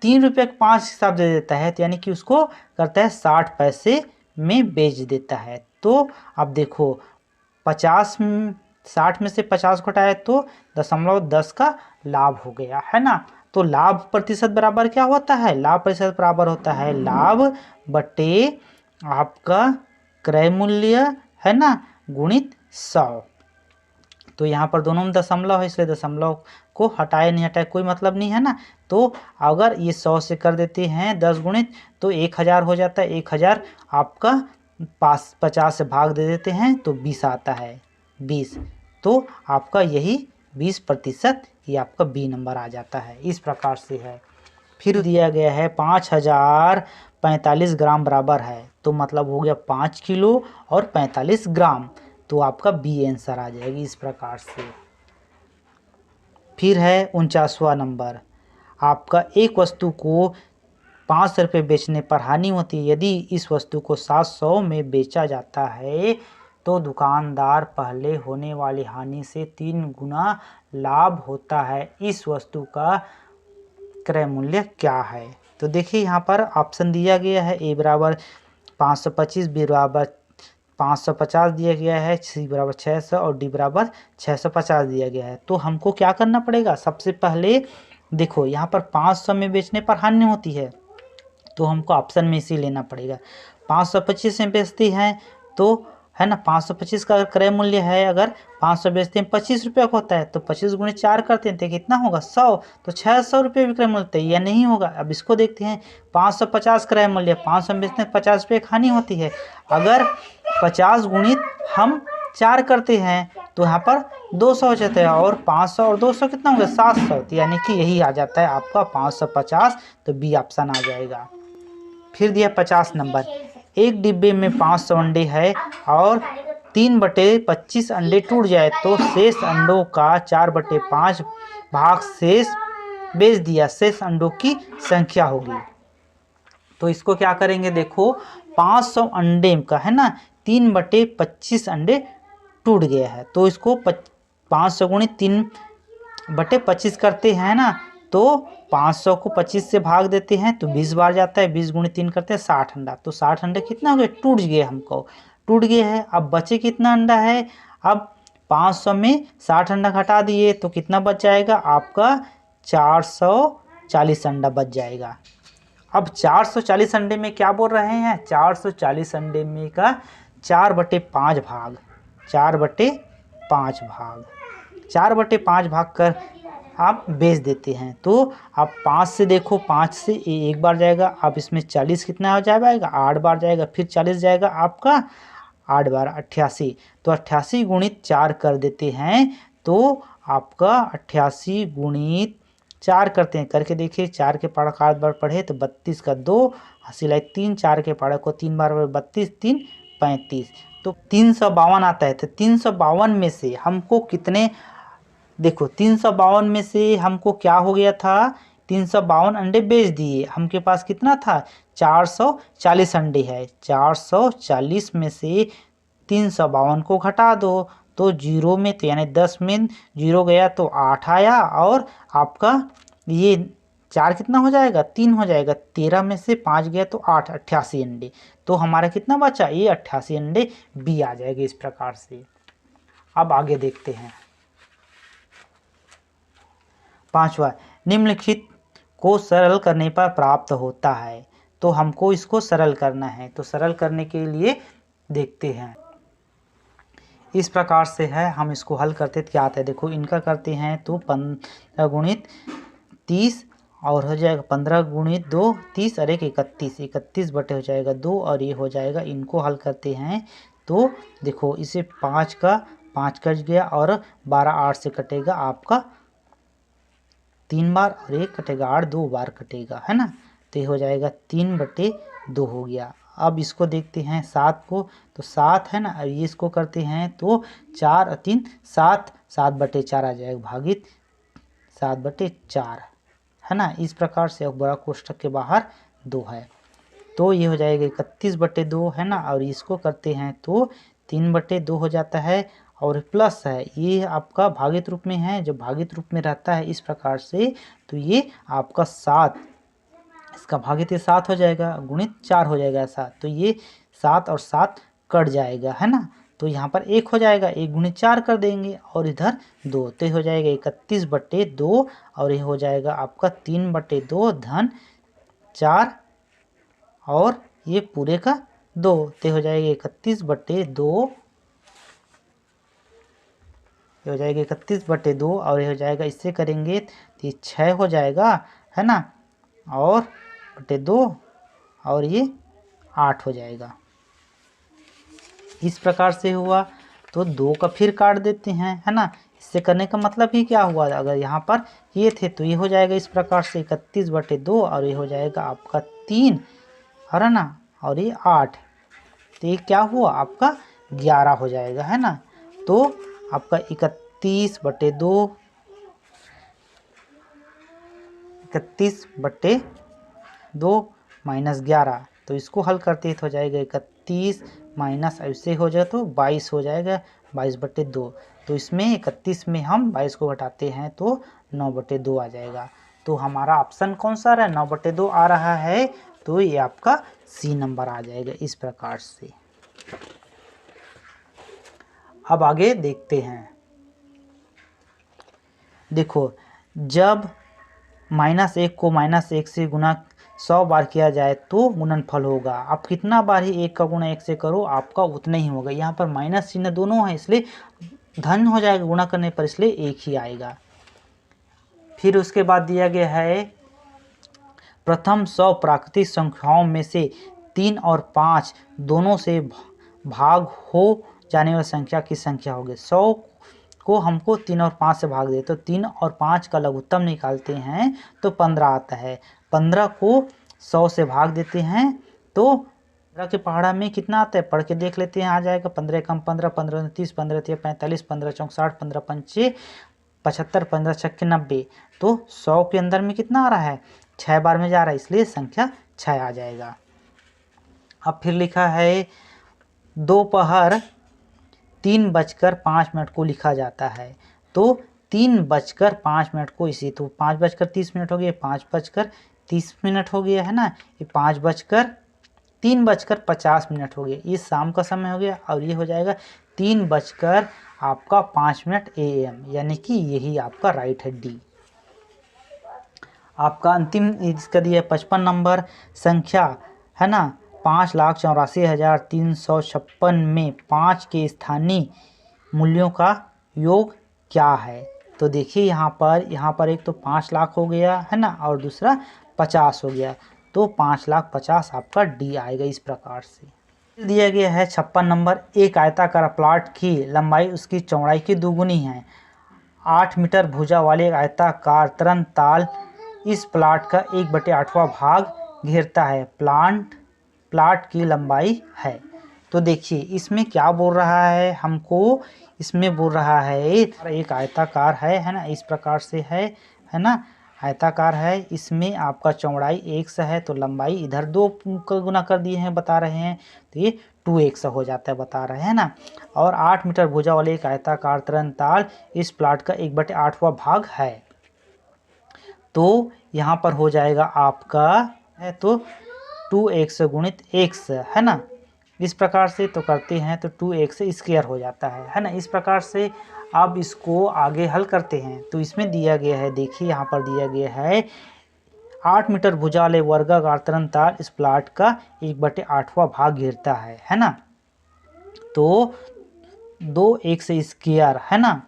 A: ₹3 का 5 हिसाब दे देता है, तो यानी कि उसको करता है 60 पैसे में बेच देता है। तो अब देखो 60 में से 50 घटाए तो 0.10 का लाभ हो गया, है ना। तो लाभ प्रतिशत बराबर क्या होता है? लाभ प्रतिशत बराबर होता है लाभ बटे आपका क्रय मूल्य, है ना, गुणित 100। तो यहाँ पर दोनों में दशमलव है, इसलिए दशमलव को हटाए नहीं हटाए कोई मतलब नहीं, है ना। तो अगर ये 100 से कर देते हैं 10 गुणित तो 1000 हो जाता है। 1000 आपका 50 से भाग दे देते हैं तो 20 आता है, 20। तो आपका यही 20% ये आपका बी नंबर आ जाता है। इस प्रकार से है। फिर दिया गया है 5045 ग्राम बराबर है, तो मतलब हो गया 5 किलो और 45 ग्राम, तो आपका बी आंसर आ जाएगी इस प्रकार से। फिर है 49वां नंबर, आपका एक वस्तु को 500 रुपये बेचने पर हानि होती है। यदि इस वस्तु को 700 में बेचा जाता है तो दुकानदार पहले होने वाली हानि से 3 गुना लाभ होता है। इस वस्तु का क्रय मूल्य क्या है? तो देखिए यहाँ पर ऑप्शन दिया गया है, ए बराबर 525, बी बराबर 550 दिया गया है, सी बराबर 600 और डी बराबर 650 दिया गया है। तो हमको क्या करना पड़ेगा? सबसे पहले देखो यहाँ पर 500 में बेचने पर हानि होती है, तो हमको ऑप्शन में इसी लेना पड़ेगा। 525 में बेचती हैं तो, है ना, 525 का क्रय मूल्य है, अगर 500 बेचते हैं 25 रुपये का होता है, तो 25 गुणित 4 करते हैं तो कितना होगा? 100। तो 600 रुपये विक्रय मूल्य या नहीं होगा। अब इसको देखते हैं, 550 क्रय मूल्य, 500 में बेचते हैं 50 रुपये की हानि होती है। अगर 50 गुणित हम 4 करते हैं तो यहाँ पर 200 हो जाता है, और 500 और 200 कितना होगा? 700। तो यानी कि यही आ जाता है आपका 550, तो बी ऑप्शन आ जाएगा। फिर दिया 50 नंबर, एक डिब्बे में 500 अंडे है और 3/25 अंडे टूट जाए तो शेष अंडों का 4/5 भाग शेष बेच दिया, शेष अंडों की संख्या होगी। तो इसको क्या करेंगे? देखो 500 अंडे का, है ना, 3/25 अंडे टूट गया है, तो इसको 500 गुणित 3/25 करते हैं ना, तो 500 को 25 से भाग देते हैं तो 20 बार जाता है, 20 गुणित 3 करते हैं 60 अंडा। तो 60 अंडे कितना हो गए? टूट गए, हमको टूट गए हैं। अब बचे कितना अंडा है? अब 500 में 60 अंडा घटा दिए तो कितना बच जाएगा? आपका 440 अंडा बच जाएगा। अब 440 अंडे में क्या बोल रहे हैं? 440 अंडे में का 4/5 भाग, 4/5 भाग, 4/5 भाग कर आप बेच देते हैं। तो आप 5 से देखो, 5 से एक बार जाएगा, अब इसमें 40 कितना हो जाएगा? 8 बार जाएगा, फिर 40 जाएगा आपका 8 बार 88। तो 88 गुणित 4 कर देते हैं तो आपका 88 गुणित 4 करते हैं, करके देखिए 4 के पारा का 8 बार पढ़े तो 32 का 2 हासिल 3, 4 के पारा को 3 बार 32, 3 35, तो 352 आता है। तो 352 में से हमको कितने, देखो 352 में से हमको क्या हो गया था? 352 अंडे बेच दिए, हमके पास कितना था? 440 अंडे है। 440 में से 352 को घटा दो तो 0 में, तो यानी 10 में 0 गया तो 8 आया, और आपका ये 4 कितना हो जाएगा? 3 हो जाएगा। 13 में से 5 गया तो 8, 88 अंडे। तो हमारा कितना बचा? ये 88 अंडे बी आ जाएगा इस प्रकार से। अब आगे देखते हैं 5वां, निम्नलिखित को सरल करने पर प्राप्त होता है। तो हमको इसको सरल करना है, तो सरल करने के लिए देखते हैं। इस प्रकार से है, हम इसको हल करते क्या आता है? देखो इनका करते हैं तो 15 गुणित 30 और हो जाएगा 15 गुणित 2 30 और 1 31, 31 बटे हो जाएगा 2 और ये हो जाएगा। इनको हल करते हैं तो देखो इसे 5 का 5 कट गया और 12 8 से कटेगा आपका 3 बार और 1 कटेगा 8, 2 बार कटेगा, है ना। तो ये हो जाएगा 3/2 हो गया। अब इसको देखते हैं 7 को, तो 7 है ना, अब ये इसको करते हैं तो 4 और 3 7, 7/4 आ जाएगा भागित 7/4, है ना। इस प्रकार से बड़ा कोष्ठक के बाहर 2 है, तो ये हो जाएगा 31/2, है ना। और इसको करते हैं तो 3/2 हो जाता है, और प्लस है ये आपका भागित रूप में है, जब भागित रूप में रहता है इस प्रकार से तो ये आपका 7 इसका भागित 7 हो जाएगा, गुणित 4 हो जाएगा ऐसा। तो ये 7 और 7 कट जाएगा, है ना। तो यहाँ पर 1 हो जाएगा, 1 गुणित 4 कर देंगे और इधर 2, तो ये हो जाएगा 31/2 और ये हो जाएगा आपका 3/2 धन 4 और ये पूरे का 2, तो हो जाएगा 31/2, ये हो जाएगा 31/2 और ये हो जाएगा, इससे करेंगे तो ये 6 हो जाएगा, है ना, और बटे 2 और ये 8 हो जाएगा। इस प्रकार से हुआ। तो 2 का फिर काट देते हैं, है ना। इससे करने का मतलब ही क्या हुआ, अगर यहाँ पर ये थे तो ये हो जाएगा इस प्रकार से 31/2 और ये हो जाएगा आपका 3, है ना, और ये 8, तो ये क्या हुआ आपका 11 हो जाएगा, है ना। तो आपका 31/2 माइनस 11, तो इसको हल करते हैं तो हो जाएगा 31 माइनस ऐसे हो जाए तो 22 हो जाएगा, 22/2। तो इसमें 31 में हम 22 को घटाते हैं तो 9/2 आ जाएगा। तो हमारा ऑप्शन कौन सा रहा है, 9/2 आ रहा है, तो ये आपका सी नंबर आ जाएगा इस प्रकार से। अब आगे देखते हैं। देखो, जब -1 को -1 से गुना 100 बार किया जाए तो गुणनफल होगा। आप कितना बार ही 1 का गुणा 1 से करो आपका उतना ही होगा। यहाँ पर माइनस चिन्ह दोनों है इसलिए धन हो जाएगा गुणा करने पर, इसलिए 1 ही आएगा। फिर उसके बाद दिया गया है प्रथम 100 प्राकृतिक संख्याओं में से 3 और 5 दोनों से भाग हो जाने वाली संख्या की संख्या होगी। 100 को हमको 3 और 5 से भाग दे तो 3 और 5 का लघुत्तम निकालते हैं तो 15 आता है। 15 को 100 से भाग देते हैं तो 15 के पहाड़ा में कितना आता है, पढ़ के देख लेते हैं। आ जाएगा 15 कम 15, 15 30, 15 3 45, 15 चौक 60, 15 पंचे 75, 15 छक्के 90। तो 100 के अंदर में कितना आ रहा है, 6 बार में जा रहा है, इसलिए संख्या 6 आ जाएगा। अब फिर लिखा है दोपहर 3:05 को लिखा जाता है। तो 3:05 को इसी, तो 5:30 हो गया, 5:30 हो गया, है ना। ये 3:50 हो गया, ये शाम का समय हो गया और ये हो जाएगा 3:05 AM, यानी कि यही आपका राइट है डी। आपका अंतिम इसका दिया है 55 नंबर संख्या, है ना। 5,84,356 में 5 के स्थानीय मूल्यों का योग क्या है। तो देखिए यहाँ पर एक तो 5 लाख हो गया, है ना, और दूसरा 50 हो गया, तो 5,50,000 आपका डी आएगा इस प्रकार से। दिया गया है 56 नंबर, एक आयताकार प्लॉट की लंबाई उसकी चौड़ाई की दोगुनी है। 8 मीटर भुजा वाले आयताकार तरनताल इस प्लॉट का 1/8वां भाग घेरता है। प्लॉट की लंबाई है। तो देखिए इसमें क्या बोल रहा है हमको, इसमें बोल रहा है एक आयताकार है ना, इस प्रकार से है ना, आयताकार है। इसमें आपका चौड़ाई x है तो लंबाई इधर 2 का गुना कर दिए हैं, बता रहे हैं, तो ये 2x हो जाता है, बता रहे हैं ना। और 8 मीटर भुजा वाले एक आयताकार तरनताल इस प्लॉट का 1/8वां भाग है। तो यहाँ पर हो जाएगा आपका है तो 2x गुणित x, है ना, इस प्रकार से। तो करते हैं तो 2x स्क्वायर हो जाता है ना, इस प्रकार से। अब इसको आगे हल करते हैं तो इसमें दिया गया है, देखिए यहाँ पर दिया गया है 8 मीटर भुजा वाले वर्गाकार तरनताल इस प्लॉट का 1/8वां भाग घेरता है ना। तो 2x स्क्वायर, है ना,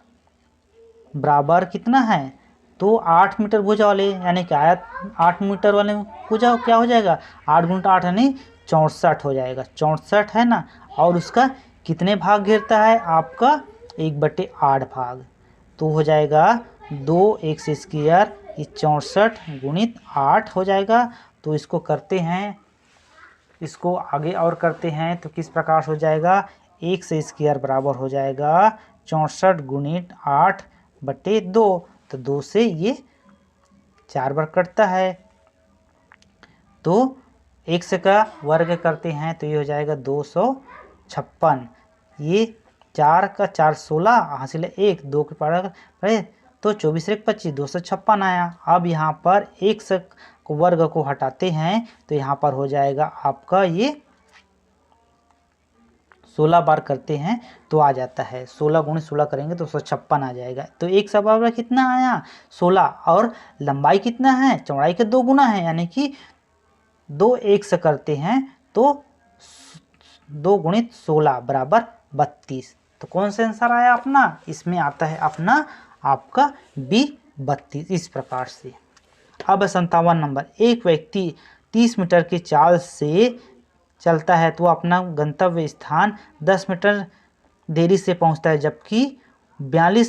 A: बराबर कितना है, तो 8 मीटर भुजा वाले यानी कि आयत 8 मीटर वाले भुजा क्या हो जाएगा, 8 × 8 यानी 64 हो जाएगा, 64, है ना। और उसका कितने भाग घेरता है आपका 1/8 भाग, तो हो जाएगा 2x स्क्वायर 64 गुणित 8 हो जाएगा। तो इसको करते हैं, इसको आगे और करते हैं तो किस प्रकार हो जाएगा, x स्क्वायर बराबर हो जाएगा 64 गुणित 8/2, तो 2 से ये 4 बार कटता है, तो x का वर्ग करते हैं तो ये हो जाएगा 256, ये 4 का 4 16 हासिल 1 2 के पढ़े तो 24 1 25 256 आया। अब यहाँ पर x वर्ग को हटाते हैं तो यहाँ पर हो जाएगा आपका ये 16 बार करते हैं तो आ जाता है 16 गुणे 16 करेंगे तो 156 आ जाएगा। तो एक सौ बराबर कितना आया 16 और लंबाई कितना है चौड़ाई के 2 गुना है यानी कि 2 एक से करते हैं तो 2 गुणित 16 बराबर 32। तो कौन सा आंसर आया अपना इसमें आता है अपना आपका बी 32। इस प्रकार से अब 57 नंबर एक व्यक्ति 30 मीटर की चाल से चलता है तो अपना गंतव्य स्थान 10 मीटर देरी से पहुंचता है जबकि 42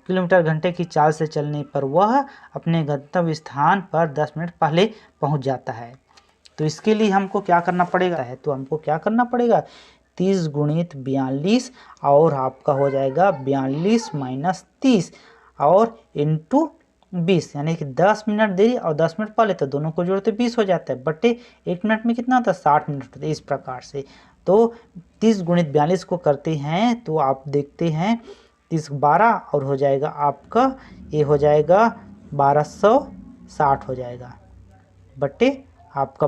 A: किलोमीटर घंटे की चाल से चलने पर वह अपने गंतव्य स्थान पर 10 मिनट पहले पहुंच जाता है। तो इसके लिए हमको क्या करना पड़ेगा है तो हमको क्या करना पड़ेगा 30 गुणित 42 और आपका हो जाएगा 42 माइनस 30 और इंटू 20 यानी कि 10 मिनट देरी और 10 मिनट पहले तो दोनों को जोड़ते 20 हो जाता है बटे 1 मिनट में कितना होता है 60 मिनट होता है। इस प्रकार से तो 30 गुणित 42 को करते हैं तो आप देखते हैं 30 12 और हो जाएगा आपका ये हो जाएगा 1260 हो जाएगा बटे आपका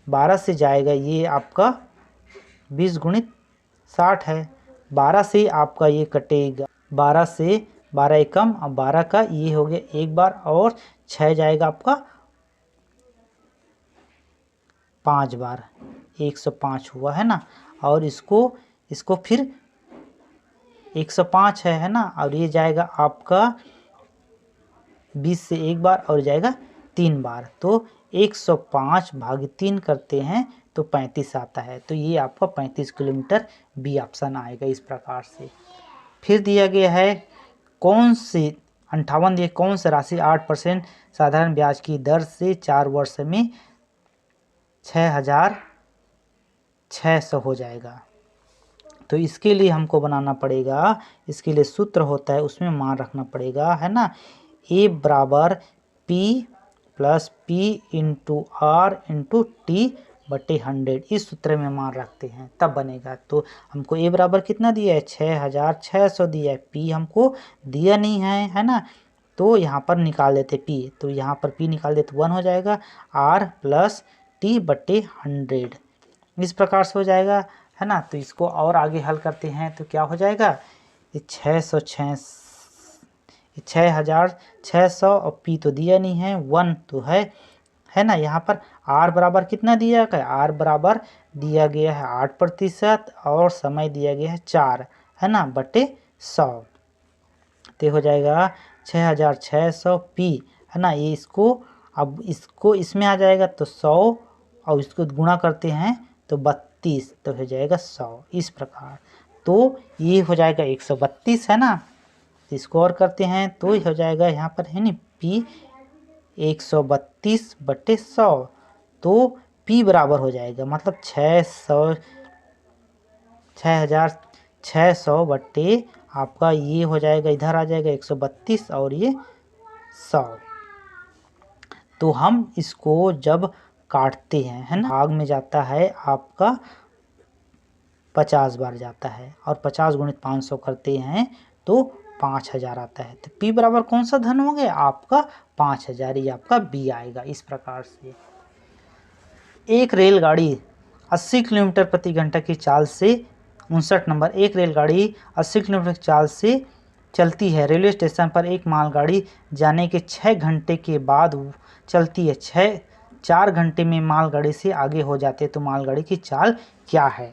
A: 12 से जाएगा ये आपका 20 गुणित 60 है 12 से आपका ये कटेगा 12 से 12 एकम और 12 का ये हो गया एक बार और 6 जाएगा आपका 5 बार 105 हुआ है ना और इसको फिर 105 है ना और ये जाएगा आपका 20 से एक बार और जाएगा 3 बार तो 105 भाग 3 करते हैं तो 35 आता है। तो ये आपका 35 किलोमीटर बी ऑप्शन आएगा। इस प्रकार से फिर दिया गया है कौन सी 58 दिए कौन सी राशि 8% साधारण ब्याज की दर से 4 वर्ष में 6,600 हो जाएगा। तो इसके लिए हमको बनाना पड़ेगा इसके लिए सूत्र होता है उसमें मान रखना पड़ेगा है ना ए बराबर P plus P into R into T बटे 100 इस सूत्र में मान रखते हैं तब बनेगा। तो हमको ए बराबर कितना दिया है 6,600 दिया है पी हमको दिया नहीं है ना तो यहाँ पर निकाल देते पी तो यहाँ पर पी निकाल देते 1 हो जाएगा आर प्लस टी बटे 100 इस प्रकार से हो जाएगा है ना। तो इसको और आगे हल करते हैं तो क्या हो जाएगा ये 6,600 और पी तो दिया नहीं है 1 तो है ना। यहाँ पर आर बराबर कितना दिया है आर बराबर दिया गया है 8% और समय दिया गया है 4 है ना बटे 100 तो हो जाएगा 6,600 पी है ना। ये अब इसको इसमें आ जाएगा तो 100 और इसको गुणा करते हैं तो 32 तो हो जाएगा 100 इस प्रकार। तो ये हो जाएगा 132 है ना। तो इसको और करते हैं तो हो जाएगा यहाँ पर है नहीं पी 132 बटे 100 तो पी बराबर हो जाएगा मतलब 6,600 बटे आपका ये हो जाएगा इधर आ जाएगा 132 और ये 100। तो हम इसको जब काटते हैं है ना भाग में जाता है आपका 50 बार जाता है और 50 गुणित 500 करते हैं तो 5,000 आता है। तो P बराबर कौन सा धन हो गया आपका 5,000 ये आपका B आएगा। इस प्रकार से एक रेलगाड़ी 80 किलोमीटर प्रति घंटा की चाल से 59 नंबर एक रेलगाड़ी 80 किलोमीटर की चाल से चलती है रेलवे स्टेशन पर एक मालगाड़ी जाने के 6 घंटे के बाद चलती है 4 घंटे में मालगाड़ी से आगे हो जाते तो मालगाड़ी की चाल क्या है।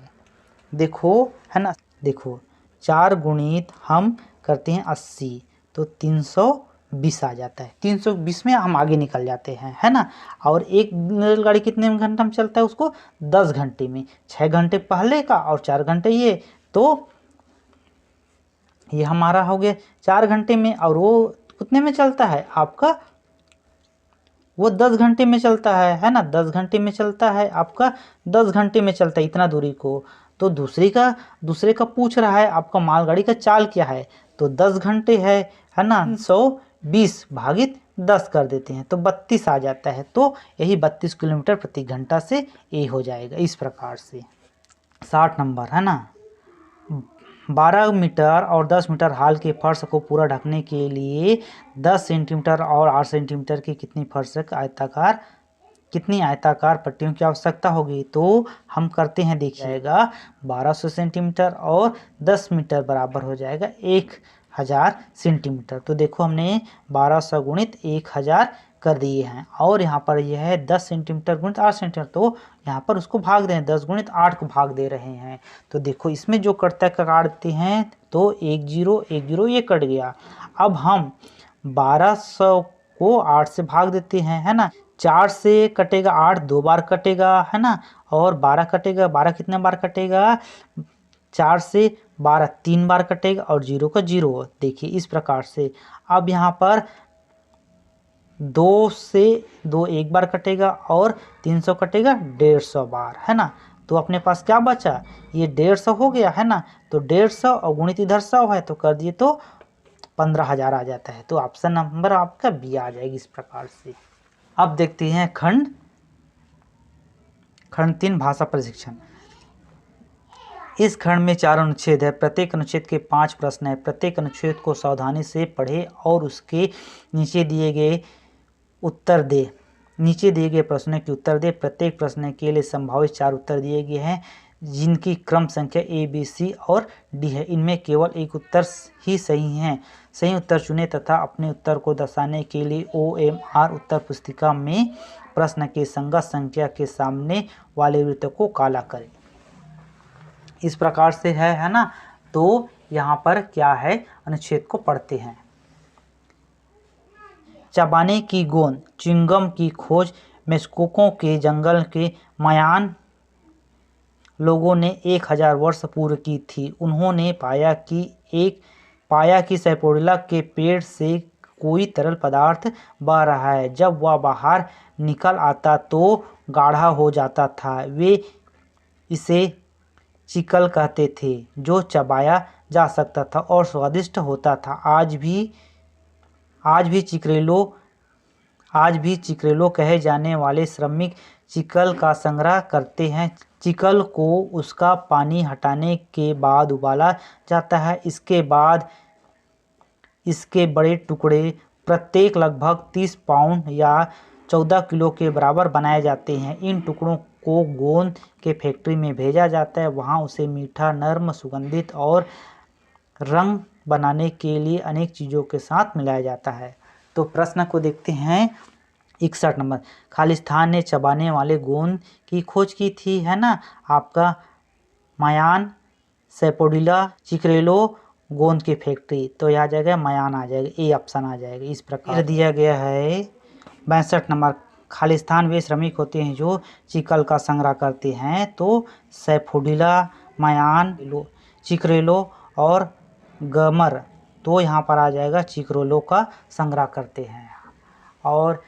A: देखो है ना देखो 4 गुणित हम करते हैं 80 तो 320 आ जाता है 320 में हम आगे निकल जाते हैं है ना। और एक रेलगाड़ी कितने घंटे में चलता है उसको 10 घंटे में 6 घंटे पहले का और 4 घंटे ये तो ये हमारा हो गया 4 घंटे में और वो कितने में चलता है आपका वो 10 घंटे में चलता है ना 10 घंटे में चलता है आपका 10 घंटे में चलता है इतना दूरी को। तो दूसरे का पूछ रहा है आपका मालगाड़ी का चाल क्या है तो 10 घंटे है ना 120 भागित 10 कर देते हैं तो 32 आ जाता है। तो यही 32 किलोमीटर प्रति घंटा से ए हो जाएगा। इस प्रकार से 60 नंबर है ना 12 मीटर और 10 मीटर हाल के फर्श को पूरा ढकने के लिए 10 सेंटीमीटर और 8 सेंटीमीटर की कितनी फर्श आयताकार कितनी आयताकार पट्टियों की आवश्यकता होगी। तो हम करते हैं, देखिएगा 1200 सेंटीमीटर और 10 मीटर बराबर हो जाएगा 1000 सेंटीमीटर। तो देखो हमने 1200 गुणित 1000 कर दिए हैं और यहाँ पर यह है 10 सेंटीमीटर गुणित 8 सेंटीमीटर, तो यहाँ पर उसको भाग दे, 10 गुणित 8 को भाग दे रहे हैं। तो देखो इसमें जो कटता है काटते हैं तो 1 0 1 0 ये कट गया। अब हम 1200 को 8 से भाग देते हैं, है ना। 4 से कटेगा 8 2 बार कटेगा, है ना, और 12 कटेगा, 12 कितने बार कटेगा, 4 से 12 3 बार कटेगा और 0 का 0। देखिए इस प्रकार से। अब यहाँ पर 2 से 2 1 बार कटेगा और 300 कटेगा 150 बार, है ना। तो अपने पास क्या बचा, ये 150 हो गया, है ना। तो 150 और गुणित इधर 100 है तो कर दिए तो 15,000 आ जाता है। तो ऑप्शन नंबर आपका बी आ जाएगी इस प्रकार से। अब देखते हैं खंड 3 भाषा प्रशिक्षण। इस खंड में 4 अनुच्छेद है। प्रत्येक अनुच्छेद के 5 प्रश्न है। प्रत्येक अनुच्छेद को सावधानी से पढ़े और उसके नीचे दिए गए उत्तर दे। नीचे दिए गए प्रश्नों के उत्तर दे। प्रत्येक प्रश्न के लिए संभावित 4 उत्तर दिए गए हैं जिनकी क्रम संख्या ए बी सी और डी है। इनमें केवल एक उत्तर ही सही है। सही उत्तर चुनें तथा अपने उत्तर को दर्शाने के लिए OMR उत्तर पुस्तिका में प्रश्न के संगत संख्या के सामने वाले वृत्त को काला करें। इस प्रकार से है ना। तो यहाँ पर क्या है, अनुच्छेद को पढ़ते हैं। चबाने की गोंद, च्युइंगम की खोज मेक्सिको के जंगल के मायान लोगों ने 1000 वर्ष पूर्व की थी। उन्होंने पाया कि सैपोडिला के पेड़ से कोई तरल पदार्थ बह रहा है। जब वह बाहर निकल आता तो गाढ़ा हो जाता था। वे इसे चिकल कहते थे जो चबाया जा सकता था और स्वादिष्ट होता था। आज भी चिकरेलो कहे जाने वाले श्रमिक चिकल का संग्रह करते हैं। चिकल को उसका पानी हटाने के बाद उबाला जाता है। इसके बाद इसके बड़े टुकड़े प्रत्येक लगभग 30 पाउंड या 14 किलो के बराबर बनाए जाते हैं। इन टुकड़ों को गोंद के फैक्ट्री में भेजा जाता है। वहाँ उसे मीठा, नर्म, सुगंधित और रंग बनाने के लिए अनेक चीज़ों के साथ मिलाया जाता है। तो प्रश्न को देखते हैं 61 नंबर। खालिस्तान ने चबाने वाले गोंद की खोज की थी, है ना। आपका मायान, सैपोडिला, चिकरेलो, गोंद की फैक्ट्री, तो यह आ जाएगा मायान आ जाएगा, ए ऑप्शन आ जाएगा। इस प्रकार दिया गया है 62 नंबर। खालिस्तान वे श्रमिक होते हैं जो चिकल का संग्रह करते हैं। तो सैफोडिला, मायान, चिकरेलो और गमर, तो यहाँ पर आ जाएगा चिकरेलो का संग्रह करते हैं। और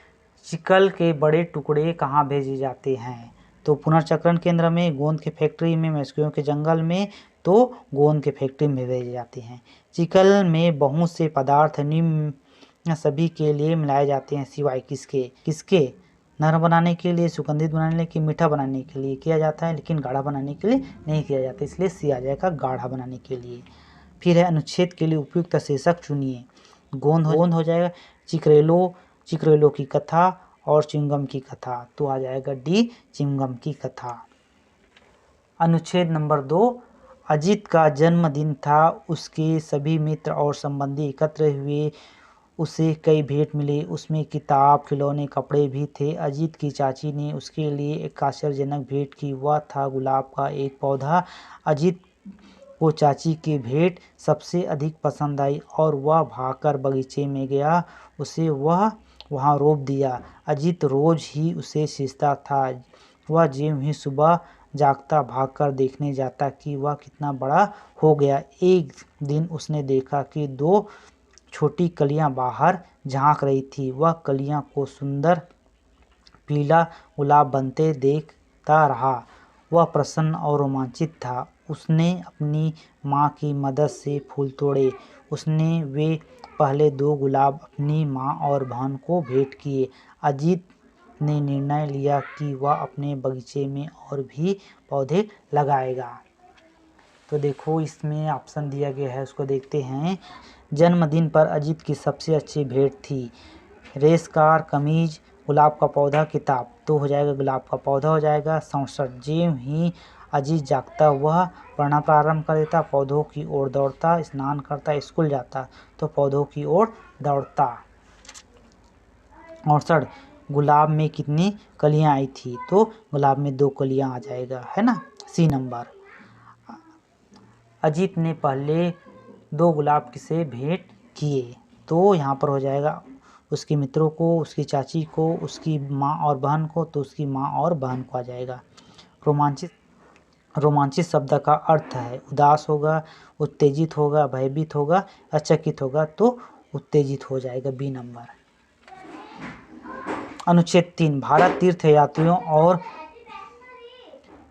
A: चिकल के बड़े टुकड़े कहाँ भेजे जाते हैं, तो पुनर्चक्रण केंद्र में, गोंद के फैक्ट्री में, मेक्सिको के जंगल में, तो गोंद के फैक्ट्री में भेजे जाते हैं। चिकल में बहुत से पदार्थ निम्न सभी के लिए मिलाए जाते हैं सिवाय किसके नरम बनाने के लिए, सुगंधित बनाने के लिए, मीठा बनाने के लिए किया जाता है, लेकिन गाढ़ा बनाने के लिए नहीं किया जाता, इसलिए सी आ जाएगा गाढ़ा बनाने के लिए। फिर है अनुच्छेद के लिए उपयुक्त शीर्षक चुनिए। गोंद हो जाएगा, चिकरेलो की कथा और च्युइंगम की कथा, तो आ जाएगा डी च्युइंगम की कथा। अनुच्छेद नंबर 2। अजीत का जन्मदिन था। उसके सभी मित्र और संबंधी एकत्र हुए। उसे कई भेंट मिले, उसमें किताब, खिलौने, कपड़े भी थे। अजीत की चाची ने उसके लिए एक आश्चर्यजनक भेंट की। वह था गुलाब का एक पौधा। अजीत को चाची की भेंट सबसे अधिक पसंद आई और वह भागकर बगीचे में गया। उसे वह वहाँ रोप दिया। अजीत रोज ही उसे सींचता था। वह ज्यों ही सुबह जागता भागकर देखने जाता कि वह कितना बड़ा हो गया। एक दिन उसने देखा कि 2 छोटी कलियां बाहर झांक रही थी। वह कलियां को सुंदर पीला गुलाब बनते देखता रहा। वह प्रसन्न और रोमांचित था। उसने अपनी माँ की मदद से फूल तोड़े। उसने वे पहले 2 गुलाब अपनी माँ और बहन को भेंट किए। अजीत ने निर्णय लिया कि वह अपने बगीचे में और भी पौधे लगाएगा। तो देखो इसमें ऑप्शन दिया गया है, उसको देखते हैं। जन्मदिन पर अजीत की सबसे अच्छी भेंट थी रेशकार कमीज गुलाब का पौधा किताब, तो हो जाएगा गुलाब का पौधा हो जाएगा। 67 ज्यों ही अजीत जागता वह पढ़ना प्रारंभ कर देता, पौधों की ओर दौड़ता, स्नान करता, स्कूल जाता, तो पौधों की ओर दौड़ता। 68 गुलाब में कितनी कलियां आई थी, तो गुलाब में 2 कलियां आ जाएगा, है ना। सी नंबर। अजीत ने पहले 2 गुलाब किसे भेंट किए, तो यहाँ पर हो जाएगा उसके मित्रों को, उसकी चाची को, उसकी माँ और बहन को, तो उसकी माँ और बहन को आ जाएगा। रोमांचित शब्द का अर्थ है उदास होगा, उत्तेजित होगा, भयभीत होगा, अचकित होगा, तो उत्तेजित हो जाएगा, बी नंबर। अनुच्छेद 3 भारत तीर्थ यात्रियों और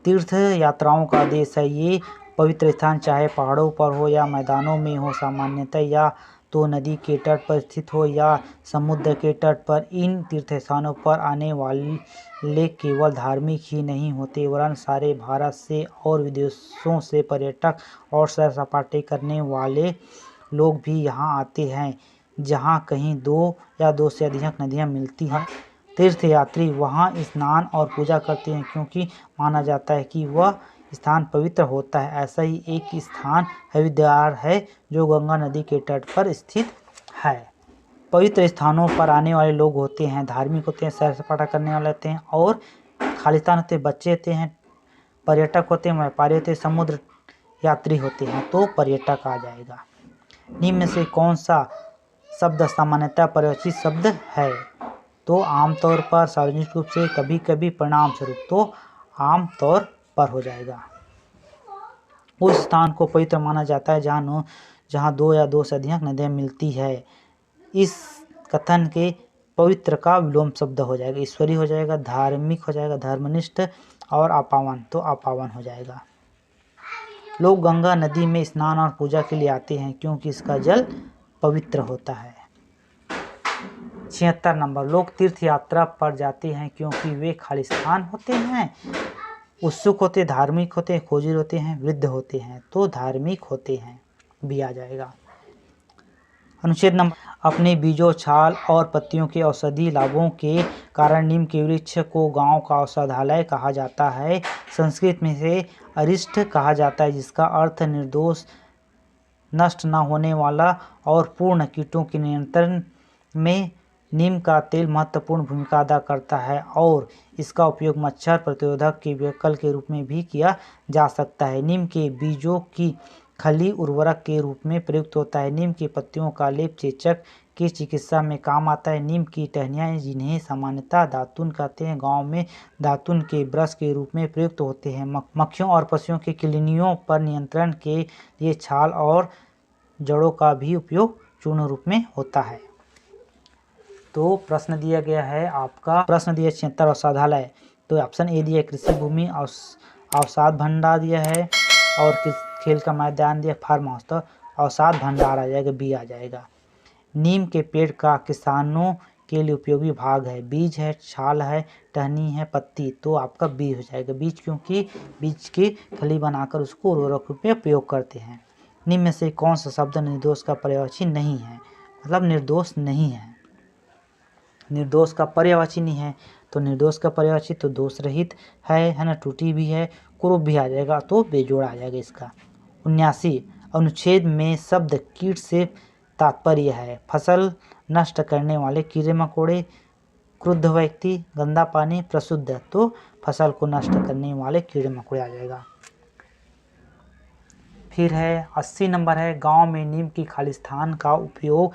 A: तीर्थ यात्राओं का देश है। ये पवित्र स्थान चाहे पहाड़ों पर हो या मैदानों में हो, सामान्यतः या तो नदी के तट पर स्थित हो या समुद्र के तट पर। इन तीर्थ स्थानों पर आने वाले केवल धार्मिक ही नहीं होते, वरन सारे भारत से और विदेशों से पर्यटक और सैर सपाटे करने वाले लोग भी यहाँ आते हैं। जहाँ कहीं 2 या 2 से अधिक नदियाँ मिलती हैं, तीर्थयात्री वहाँ स्नान और पूजा करते हैं, क्योंकि माना जाता है कि वह स्थान पवित्र होता है। ऐसा ही एक स्थान हरिद्वार है, जो गंगा नदी के तट पर स्थित है। पवित्र स्थानों पर आने वाले लोग होते हैं, धार्मिक होते हैं, सैर सपाटा करने वाले होते हैं, और खालिस्तान होते हैं, बच्चे होते हैं, पर्यटक होते हैं, व्यापारी होते हैं, समुद्र यात्री होते हैं, तो पर्यटक आ जाएगा। निम्न में से कौन सा शब्द सामान्यतः पर्यवसित शब्द है, तो आमतौर पर, सार्वजनिक रूप से, कभी कभी, परिणाम स्वरूप, तो आमतौर पर हो जाएगा। उस स्थान को पवित्र माना जाता है जहाँ 2 या 2 से अधिक नदियाँ मिलती है। इस कथन के पवित्र का विलोम शब्द हो जाएगा, ईश्वरी हो जाएगा, धार्मिक हो जाएगा, धर्मनिष्ठ, और अपावन, तो अपावन हो जाएगा। लोग गंगा नदी में स्नान और पूजा के लिए आते हैं, क्योंकि इसका जल पवित्र होता है। 76 नंबर। लोग तीर्थ यात्रा पर जाते हैं क्योंकि वे खालिस्तान होते हैं, उत्सुक होते, धार्मिक होते हैं, खोजी होते हैं, वृद्ध होते हैं, तो धार्मिक होते हैं, भी आ जाएगा। अनुच्छेद नंबर। अपने बीजों, छाल और पत्तियों के औषधि लाभों के कारण नीम के वृक्ष को गांव का औषधालय कहा जाता है। संस्कृत में से अरिष्ट कहा जाता है, जिसका अर्थ निर्दोष, नष्ट न होने वाला और पूर्ण। कीटों के नियंत्रण में नीम का तेल महत्वपूर्ण भूमिका अदा करता है, और इसका उपयोग मच्छर प्रतिरोधक के विकल्प के रूप में भी किया जा सकता है। नीम के बीजों की खली उर्वरक के रूप में प्रयुक्त होता है। नीम की पत्तियों का लेप चेचक की चिकित्सा में काम आता है। नीम की टहनियाँ, जिन्हें सामान्यतः दातुन कहते हैं, गाँव में दातुन के ब्रश के रूप में प्रयुक्त होते हैं। मक्खियों और पशुओं के किलनियों पर नियंत्रण के लिए छाल और जड़ों का भी उपयोग चूर्ण रूप में होता है। तो प्रश्न दिया गया है आपका, प्रश्न दिया 76 औषधालय, तो ऑप्शन ए दिया कृषि भूमि, अवसाद भंडार दिया है, और खेल का मैदान दिया, फार्म हाउस, तो अवसाद भंडार आ जाएगा, बी आ जाएगा। नीम के पेड़ का किसानों के लिए उपयोगी भाग है, बीज है, छाल है, टहनी है, पत्ती, तो आपका बी हो जाएगा, बीज, क्योंकि बीज की खली बनाकर उसको उर्वरक रूप में उपयोग करते हैं। निम्न में से कौन सा शब्द निर्दोष का पर्यायवाची नहीं है, मतलब निर्दोष नहीं है, निर्दोष का पर्यायवाची नहीं है, तो निर्दोष का पर्यायवाची तो दोष रहित है ना, टूटी भी है, कुरूप भी आ जाएगा, तो बेजोड़ आ जाएगा इसका। 79 अनुच्छेद में शब्द कीट से तात्पर्य है फसल नष्ट करने वाले कीड़े मकोड़े, क्रुद्ध व्यक्ति, गंदा पानी, प्रशुद्ध, तो फसल को नष्ट करने वाले कीड़े मकोड़े आ जाएगा। फिर है 80 नंबर है, गांव में नीम की खालिस्तान का उपयोग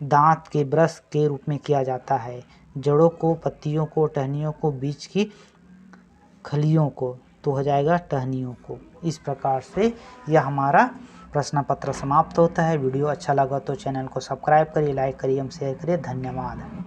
A: दांत के ब्रश के रूप में किया जाता है, जड़ों को, पत्तियों को, टहनियों को, बीज की खलियों को, तो हो जाएगा टहनियों को। इस प्रकार से यह हमारा प्रश्न पत्र समाप्त होता है। वीडियो अच्छा लगा तो चैनल को सब्सक्राइब करिए, लाइक करिए, शेयर करिए। धन्यवाद।